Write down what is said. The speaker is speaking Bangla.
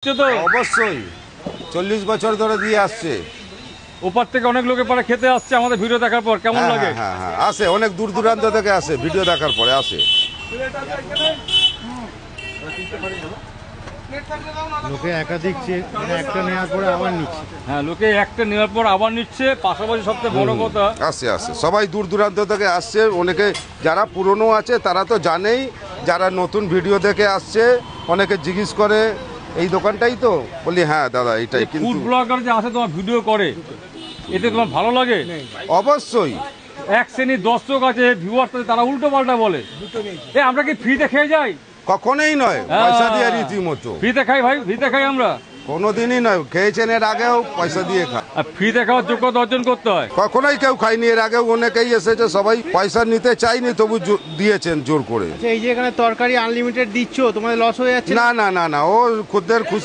তো অবশ্যই 40 বছর ধরে দিয়ে আসছে। ওপার থেকে অনেক লোকে পরে খেতে আসছে আমাদের ভিডিও দেখার পর, কেমন হ্যাঁ, লাগে? হ্যাঁ হ্যাঁ আসে, অনেক দূর দূরান্ত থেকে আসে, ভিডিও দেখার পরে আসে। লোকে একাধিক একটা নেওয়ার পরে আবার নিচ্ছে। হ্যাঁ, লোকে একটা নেওয়ার পর আবার নিচ্ছে। পাশাপাশি সবচেয়ে বড় কথা, আসে আসে সবাই দূর দূরান্ত থেকে আসছে। অনেকে যারা পুরনো আছে তারা তো জানেই, যারা নতুন ভিডিও দেখে আসছে অনেকে জিজ্ঞেস করে এই দোকানটাই তো, বলি হ্যাঁ দাদা এইটাই। ফুড কিন্তু ব্লগার যে আছে তোমার ভিডিও করে, এতে তোমার ভালো লাগে? অবশ্যই এক শ্রেণীর দর্শক আছে, ভিউয়ার্স আছে, তারা উল্টো পাল্টা বলে আমরা কি ফ্রিতে খেয়ে যাই? কখনোই নয়, পয়সা দিয়ে রীতিমতো। ফ্রিতে খাই ভাই, ফ্রিতে খাই আমরা কোনোদিনই নয়, খেয়েছেন এর আগেও পয়সা দিয়ে খা। আর ফ্রিতে খাওয়ার যোগ্যতা অর্জন করতে হয়। কখনোই কেউ খায়নি, এর আগেও অনেকেই এসেছে, সবাই পয়সা নিতে চাইনি তবু দিয়েছেন জোর করে। এই যে এখানে তরকারি আনলিমিটেড দিচ্ছ, তোমাদের লস হয়ে যাচ্ছে? না না না না, ও খুদের খুশি।